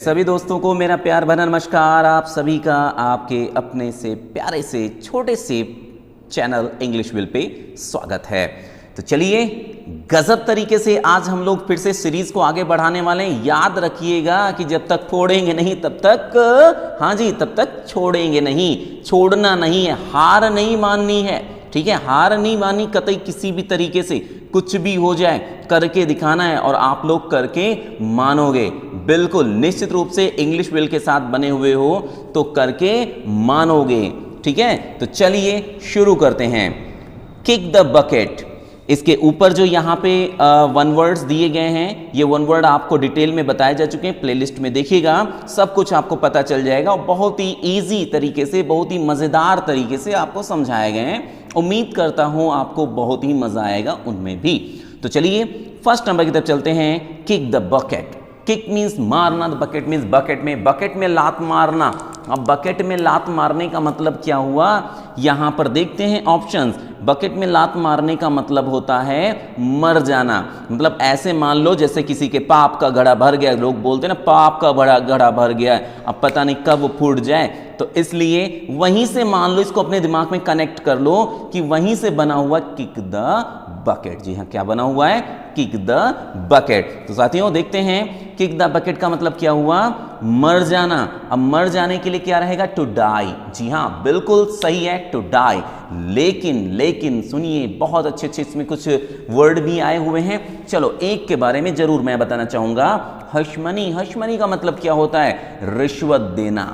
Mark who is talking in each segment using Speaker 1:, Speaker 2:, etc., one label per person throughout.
Speaker 1: सभी दोस्तों को मेरा प्यार भरा नमस्कार। आप सभी का आपके अपने से प्यारे से छोटे से चैनल इंग्लिश विल पे स्वागत है। तो चलिए गजब तरीके से आज हम लोग फिर से सीरीज को आगे बढ़ाने वाले हैं। याद रखिएगा कि जब तक फोड़ेंगे नहीं तब तक, हाँ जी, तब तक छोड़ेंगे नहीं, छोड़ना नहीं है, हार नहीं माननी है, ठीक है। हार नहीं मानी कतई किसी भी तरीके से, कुछ भी हो जाए करके दिखाना है और आप लोग करके मानोगे। बिल्कुल निश्चित रूप से इंग्लिश विल के साथ बने हुए हो तो करके मानोगे, ठीक है। तो चलिए शुरू करते हैं। किक द बकेट, इसके ऊपर जो यहाँ पे वन वर्ड्स दिए गए हैं, ये वन वर्ड आपको डिटेल में बताए जा चुके हैं। प्लेलिस्ट में देखिएगा, सब कुछ आपको पता चल जाएगा और बहुत ही इजी तरीके से, बहुत ही मज़ेदार तरीके से आपको समझाए गए हैं। उम्मीद करता हूँ आपको बहुत ही मज़ा आएगा उनमें भी। तो चलिए फर्स्ट नंबर की तरफ चलते हैं। Kick the bucket. Kick means मारना, बकेट मीन्स बकेट में लात मारना। अब बकेट में लात मारने का मतलब क्या हुआ, यहां पर देखते हैं ऑप्शंस। बकेट में लात मारने का मतलब होता है मर जाना। मतलब ऐसे मान लो जैसे किसी के पाप का घड़ा भर गया, लोग बोलते हैं ना पाप का बड़ा घड़ा भर गया, अब पता नहीं कब वो फूट जाए। तो इसलिए वहीं से मान लो, इसको अपने दिमाग में कनेक्ट कर लो कि वहीं से बना हुआ किक द बकेट। जी हाँ, क्या बना हुआ है, किक द बकेट। तो साथियों देखते हैं किक द बकेट का मतलब क्या हुआ, मर जाना। अब मर जाने के लिए क्या रहेगा, टू डाई। जी हाँ, बिल्कुल सही है, टू डाई। लेकिन सुनिए, बहुत अच्छे इसमें कुछ वर्ड भी आए हुए हैं। चलो एक के बारे में जरूर मैं बताना चाहूंगा, हशमनी। हशमनी का मतलब क्या होता है, रिश्वत देना,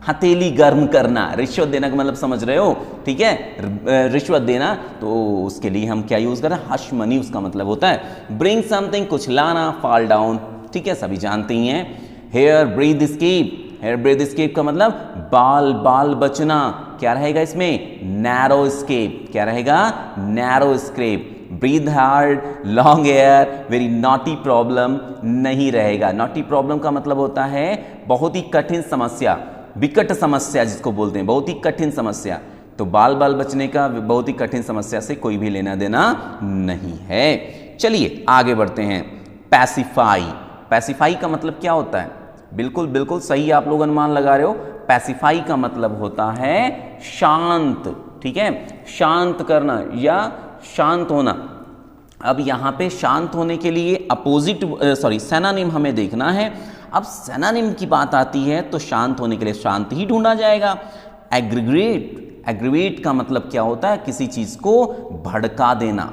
Speaker 1: हथेली गर्म करना। रिश्वत देना का मतलब समझ रहे हो, ठीक है, रिश्वत देना। तो उसके लिए हम क्या यूज कर रहे हैं, हश मनी उसका मतलब होता है ब्रिंग समथिंग, कुछ लाना, फॉल डाउन, ठीक है, सभी जानते ही हैं। Hair breadth escape, hair breadth escape का मतलब बाल बचना। क्या रहेगा इसमें, नैरो एस्केप। क्या रहेगा, narrow escape. Breath hard, long air, very naughty problem नहीं रहेगा। नॉटी प्रॉब्लम का मतलब होता है बहुत ही कठिन समस्या, विकट समस्या जिसको बोलते हैं, बहुत ही कठिन समस्या। तो बाल बचने का बहुत ही कठिन समस्या से कोई भी लेना देना नहीं है। चलिए आगे बढ़ते हैं। पैसिफाई। पैसिफाई का मतलब क्या होता है, बिल्कुल सही आप लोग अनुमान लगा रहे हो। पैसिफाई का मतलब होता है शांत, ठीक है, शांत करना या शांत होना। अब यहां पे शांत होने के लिए अपोजिट सिनोनिम हमें देखना है। अब सिनोनिम की बात आती है तो शांत होने के लिए शांत ही ढूंढा जाएगा। एग्रीगेट, एग्रीगेट का मतलब क्या होता है, किसी चीज को भड़का देना,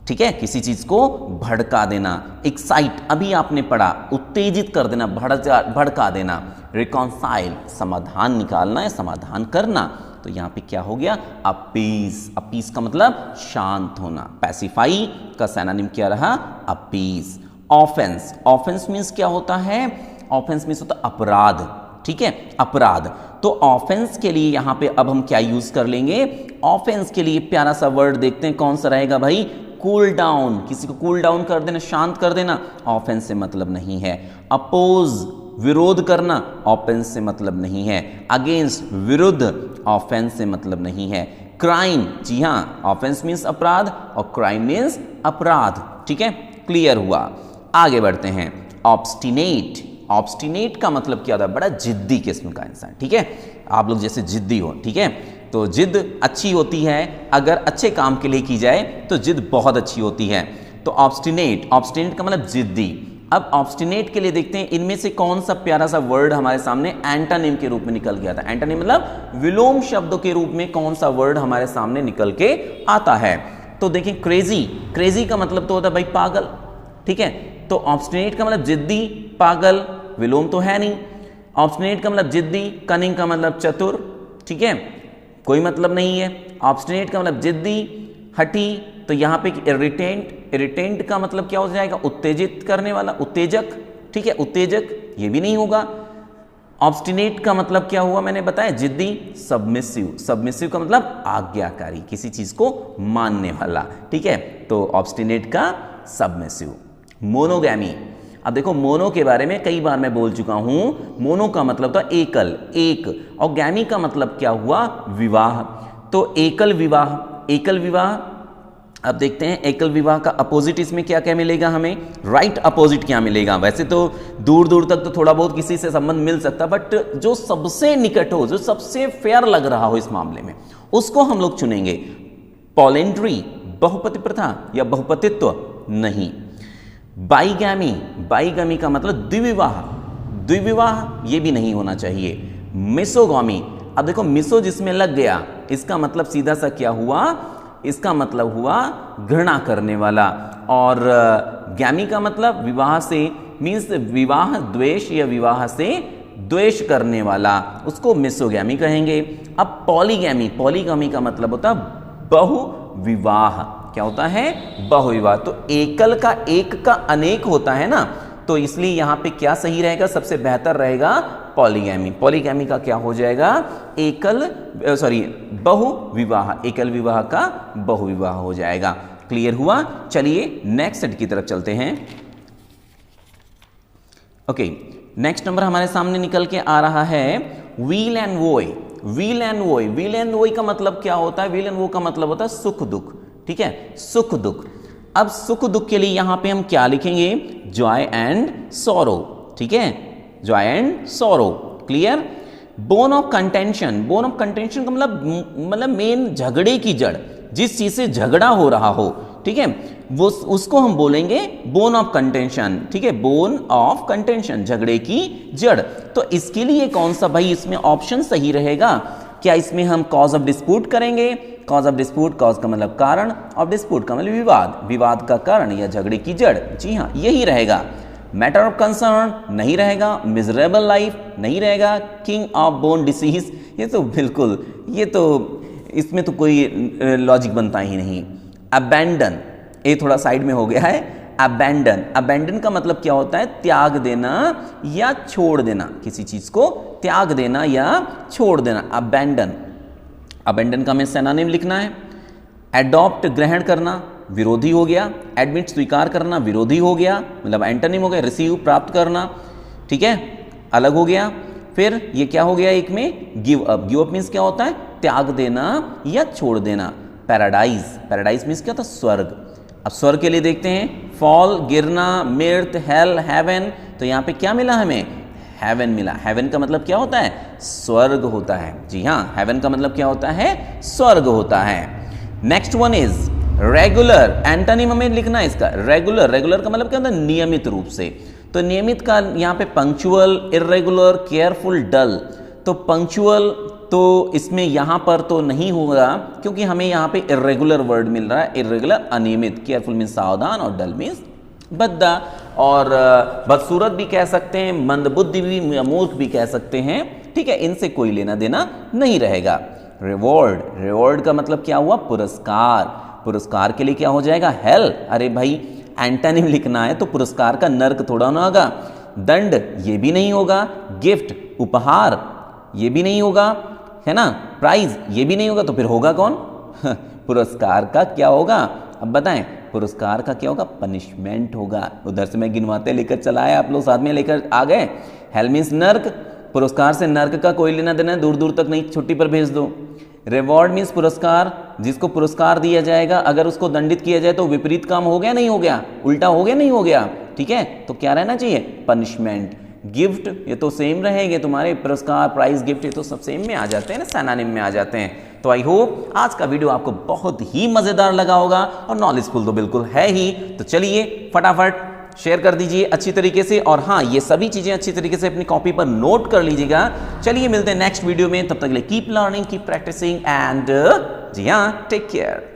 Speaker 1: ठीक है, किसी चीज को भड़का देना। एक्साइट, अभी आपने पढ़ा, उत्तेजित कर देना, भड़का देना। रिकॉन्साइल, समाधान निकालना है, समाधान करना। तो यहां पे क्या हो गया, अपीस। अपीस का मतलब शांत होना। पैसिफाई का सिनोनिम क्या रहा, अपीस। ऑफेंस, ऑफेंस मीन्स क्या होता है, ऑफेंस मीन्स होता है अपराध, ठीक है, अपराध। तो ऑफेंस के लिए यहां पे अब हम क्या यूज कर लेंगे, ऑफेंस के लिए प्यारा सा वर्ड देखते हैं कौन सा रहेगा भाई, कूल डाउन। किसी को कूल डाउन कर देना, शांत कर देना, ऑफेंस से मतलब नहीं है। अपोज, विरोध करना, ऑफेंस से मतलब नहीं है। अगेंस्ट, विरुद्ध, ऑफेंस से मतलब नहीं है। क्राइम, जी हाँ, ऑफेंस मीन्स अपराध और क्राइम मीन्स अपराध, ठीक है, क्लियर हुआ। आगे बढ़ते हैं। ऑब्स्टिनेट। ऑब्स्टिनेट का मतलब क्या होता है, बड़ा जिद्दी किस्म का इंसान, ठीक है, आप लोग जैसे जिद्दी हो, ठीक है। तो जिद अच्छी होती है, अगर अच्छे काम के लिए की जाए तो जिद बहुत अच्छी होती है। तो ऑब्स्टिनेट, ऑब्स्टिनेट का मतलब जिद्दी। अब ऑब्स्टिनेट के लिए देखते हैं इनमें से कौन सा प्यारा सा वर्ड हमारे सामने एंटोनिम के रूप में निकल गया था। एंटोनिम मतलब विलोम शब्द के रूप में कौन सा वर्ड हमारे सामने निकल के आता है। तो देखिए क्रेजी, क्रेजी का मतलब तो होता है भाई पागल, ठीक है। तो ऑब्स्टिनेट का मतलब जिद्दी, पागल, विलोम तो है नहीं। ऑब्स्टिनेट का मतलब जिद्दी, कनिंग का मतलब चतुर, ठीक है, कोई मतलब नहीं है। ऑब्स्टिनेट का मतलब जिद्दी, हठी। तो यहां पे इरिटेंट, इरिटेंट का मतलब क्या हो जाएगा, उत्तेजित करने वाला, उत्तेजक, ठीक है, उत्तेजक, ये भी नहीं होगा। ऑब्स्टिनेट का मतलब क्या हुआ, मैंने बताया, जिद्दी। सबमिसिव, सबमिसिव का मतलब आज्ञाकारी, किसी चीज को मानने वाला, ठीक है। तो ऑब्स्टिनेट का सबमिसिव। मोनोगैमी। अब देखो मोनो के बारे में कई बार मैं बोल चुका हूं। मोनो का मतलब था एकल, एक, और गैमी का मतलब क्या हुआ, विवाह। तो एकल विवाह, एकल विवाह अब देखते हैं एकल विवाह का अपोजिट इसमें क्या क्या मिलेगा हमें, राइट अपोजिट क्या मिलेगा। वैसे तो दूर दूर तक तो थोड़ा बहुत किसी से संबंध मिल सकता, बट जो सबसे निकट हो, जो सबसे फेयर लग रहा हो इस मामले में, उसको हम लोग चुनेंगे। पॉलिंड्री, बहुपति प्रथा या बहुपतित्व नहीं। बाईगैमी, बाईगैमी का मतलब द्विविवाह, द्विविवाह ये भी नहीं होना चाहिए। मिसोगामी, अब देखो मिसो जिसमें लग गया, इसका मतलब सीधा सा क्या हुआ, इसका मतलब हुआ घृणा करने वाला। और गैमी का मतलब विवाह से, मीन्स विवाह द्वेष या विवाह से द्वेष करने वाला, उसको मिसोगैमी कहेंगे। अब पॉलीगैमी, पॉलीगैमी का मतलब होता है बहुविवाह। क्या होता है, बहुविवाह। तो एकल का एक का अनेक होता है ना, तो इसलिए यहां पे क्या सही रहेगा, सबसे बेहतर रहेगा पॉलीगैमी। पॉलीगैमी का क्या हो जाएगा, एकल बहुविवाह, एकल विवाह का बहुविवाह हो जाएगा। क्लियर हुआ। चलिए नेक्स्ट सेट की तरफ चलते हैं। ओके, नेक्स्ट नंबर हमारे सामने निकल के आ रहा है व्हील एंड वोय। व्हील एंड वोय, व्हील एंड वोय का मतलब क्या होता है, व्हील एंड वो का मतलब होता है सुख दुख। ठीक है, सुख दुख। अब सुख दुख के लिए यहां पे हम क्या लिखेंगे, जॉय एंड सोरो। ठीक है, जॉय एंड सोरो। Clear. Bone of contention, bone of contention का मतलब मेन झगड़े की जड़, जिस चीज से झगड़ा हो रहा हो, ठीक है, वो उसको हम बोलेंगे बोन ऑफ कंटेंशन। ठीक है, बोन ऑफ कंटेंशन, झगड़े की जड़। तो इसके लिए कौन सा भाई इसमें ऑप्शन सही रहेगा, क्या इसमें हम कॉज ऑफ डिस्प्यूट करेंगे, कॉज ऑफ डिस्प्यूट, कॉज का मतलब कारण, ऑफ डिस्प्यूट का मतलब विवाद, विवाद का कारण या झगड़े की जड़, जी हाँ यही रहेगा। मैटर ऑफ कंसर्न नहीं रहेगा, मिजरेबल लाइफ नहीं रहेगा, किंग ऑफ बोन डिसीज, ये तो बिल्कुल, ये तो इसमें तो कोई लॉजिक बनता ही नहीं। अबैंडन, ये थोड़ा साइड में हो गया है। अबैंडन, अबैंडन का मतलब क्या होता है, त्याग देना या छोड़ देना, किसी चीज को त्याग देना या छोड़ देना, अबैंडन। अबैंडन का हमें सिनोनिम लिखना है। एडॉप्ट, ग्रहण करना, विरोधी हो गया। एडमिट, स्वीकार करना, विरोधी हो गया, मतलब एंटोनिम हो गया। रिसीव, प्राप्त करना, ठीक है, अलग हो गया। फिर ये क्या हो गया एक में, give up. Give up means क्या होता है, त्याग देना या छोड़ देना। पैराडाइज, पैराडाइज मीन्स क्या होता है, स्वर्ग। अब स्वर्ग के लिए देखते हैं, फॉल, गिरना, मृत, हेल, हेवन। तो यहाँ पे क्या मिला हमें, हेवन मिला। हेवन का मतलब क्या होता है, स्वर्ग होता है। जी हाँ, हेवन का मतलब क्या होता है, स्वर्ग होता है। Next one is regular. Antonym हमें लिखना है इसका, रेगुलर। रेगुलर का मतलब क्या होता है, नियमित रूप से। तो नियमित का यहाँ पे पंक्चुअल, इर्रेगुलर, केयरफुल, डल। तो पंक्चुअल तो इसमें यहाँ पर तो नहीं होगा, क्योंकि हमें यहाँ पे इर्रेगुलर वर्ड मिल रहा है। इर्रेगुलर अनियमित, केयरफुल मीन्स सावधान, और डल मीन्स बद्दा। और बदसूरत भी कह सकते हैं, मंदबुद्धि भी, मूर्ख भी कह सकते हैं। ठीक है, इनसे कोई लेना देना नहीं रहेगा। रिवॉर्ड, रिवॉर्ड का मतलब क्या हुआ, पुरस्कार। पुरस्कार के लिए क्या हो जाएगा, हेल। अरे भाई एंटोनिम लिखना है तो पुरस्कार का नर्क थोड़ा ना होगा। दंड, ये भी नहीं होगा। गिफ्ट, उपहार, ये भी नहीं होगा, है ना। प्राइज, ये भी नहीं होगा, तो फिर होगा कौन पुरस्कार का क्या होगा, अब बताएं, पुरस्कार का क्या होगा, पनिशमेंट होगा। उधर से मैं गिनवाते लेकर चला आया, आप लोग साथ में लेकर आ गए। हेल मीन्स नर्क, पुरस्कार से नर्क का कोई लेना देना, दूर दूर तक नहीं, छुट्टी पर भेज दो। रिवॉर्ड मीन्स पुरस्कार, जिसको पुरस्कार दिया जाएगा, अगर उसको दंडित किया जाए तो विपरीत काम हो गया नहीं हो गया, उल्टा हो गया नहीं हो गया, ठीक है, तो क्या रहना चाहिए, पनिशमेंट। गिफ्ट, ये तो सेम रहेंगे तुम्हारे, पुरस्कार, प्राइज, गिफ्ट, ये तो सब सेम में आ जाते हैं ना, सिनोनिम में आ जाते हैं। तो आई होप आज का वीडियो आपको बहुत ही मजेदार लगा होगा और नॉलेजफुल तो बिल्कुल है ही। तो चलिए फटाफट शेयर कर दीजिए अच्छी तरीके से, और हाँ ये सभी चीजें अच्छी तरीके से अपनी कॉपी पर नोट कर लीजिएगा। चलिए मिलते हैं नेक्स्ट वीडियो में, तब तक के लिए keep learning, keep practising and जी हाँ, टेक केयर।